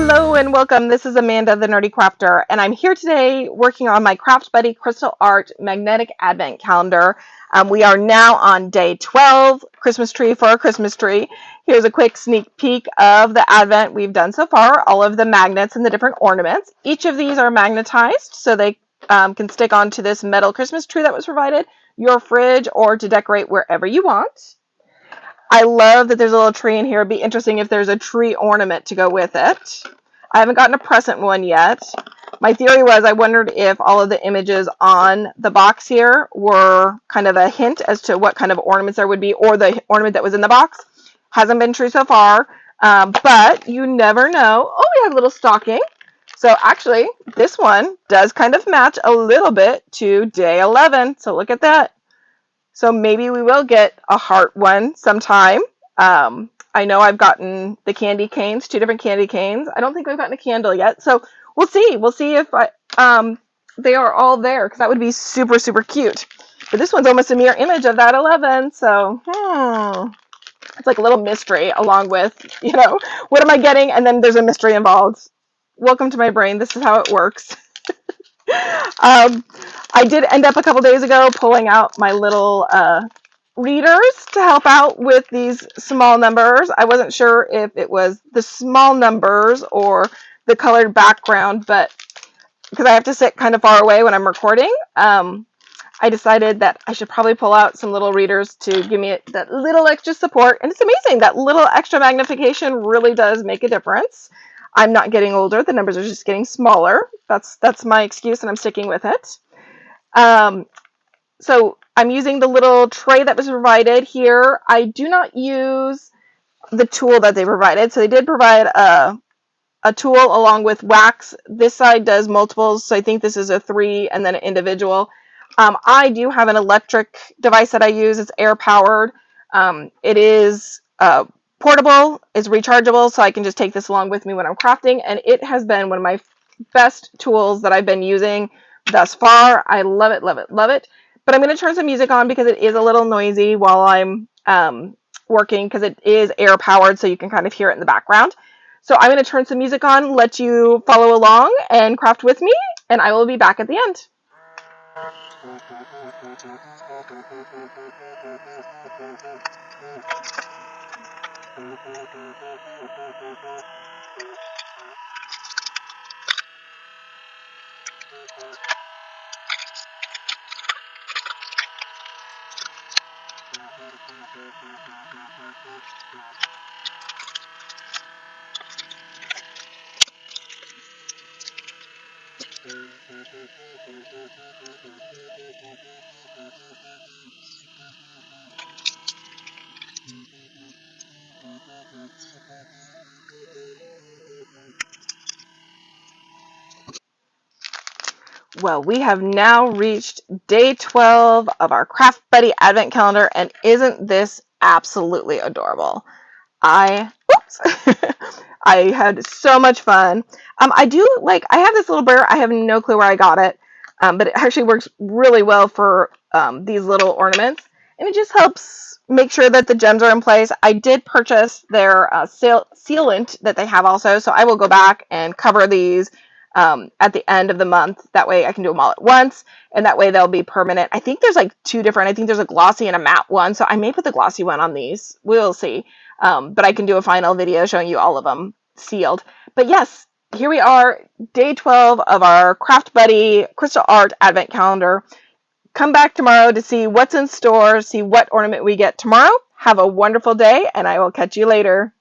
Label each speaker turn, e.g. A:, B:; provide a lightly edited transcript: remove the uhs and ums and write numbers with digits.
A: Hello and welcome. This is Amanda, the Nerdy Crafter, and I'm here today working on my Craft Buddy Crystal Art Magnetic Advent Calendar. We are now on day 12, Christmas tree for a Christmas tree. Here's a quick sneak peek of the Advent we've done so far, all of the magnets and the different ornaments. Each of these are magnetized, so they can stick onto this metal Christmas tree that was provided, your fridge, or to decorate wherever you want. I love that there's a little tree in here. It'd be interesting if there's a tree ornament to go with it. I haven't gotten a present one yet. My theory was I wondered if all of the images on the box here were kind of a hint as to what kind of ornaments there would be, or the ornament that was in the box. Hasn't been true so far, but you never know. Oh, we have a little stocking. So actually, this one does kind of match a little bit to day 11. So look at that. So maybe we will get a heart one sometime. I know I've gotten the candy canes, 2 different candy canes. I don't think I've gotten a candle yet. So we'll see. We'll see if they are all there, because that would be super, super cute. But this one's almost a mirror image of that 11. So it's like a little mystery along with, what am I getting? And then there's a mystery involved. Welcome to my brain. This is how it works. I did end up a couple days ago pulling out my little readers to help out with these small numbers. I wasn't sure if it was the small numbers or the colored background, but because I have to sit kind of far away when I'm recording, I decided that I should probably pull out some little readers to give me that little extra support. And it's amazing, that little extra magnification really does make a difference. I'm not getting older. The numbers are just getting smaller. That's my excuse, and I'm sticking with it. So I'm using the little tray that was provided here. I do not use the tool that they provided. So they did provide a tool along with wax. This side does multiples, so I think this is a 3 and then an individual. I do have an electric device that I use. It's air powered. It is portable, is rechargeable, so I can just take this along with me when I'm crafting, and it has been one of my best tools that I've been using thus far. I love it, love it, love it. But I'm going to turn some music on because it is a little noisy while I'm working, because it is air powered, so you can kind of hear it in the background. So I'm going to turn some music on, let you follow along and craft with me, and I will be back at the end. Well, we have now reached day 12 of our Craft Buddy Advent Calendar, and isn't this absolutely adorable? I had so much fun. I have this little bird. I have no clue where I got it, but it actually works really well for these little ornaments, and it just helps make sure that the gems are in place. I did purchase their sealant that they have also, so I will go back and cover these at the end of the month. That way I can do them all at once, and that way they'll be permanent. I think there's like 2 different. I think there's a glossy and a matte one, so I may put the glossy one on these. We'll see. But I can do a final video showing you all of them sealed. But yes, here we are, day 12 of our Craft Buddy Crystal Art Advent Calendar. Come back tomorrow to see what's in store, see what ornament we get tomorrow. Have a wonderful day, and I will catch you later.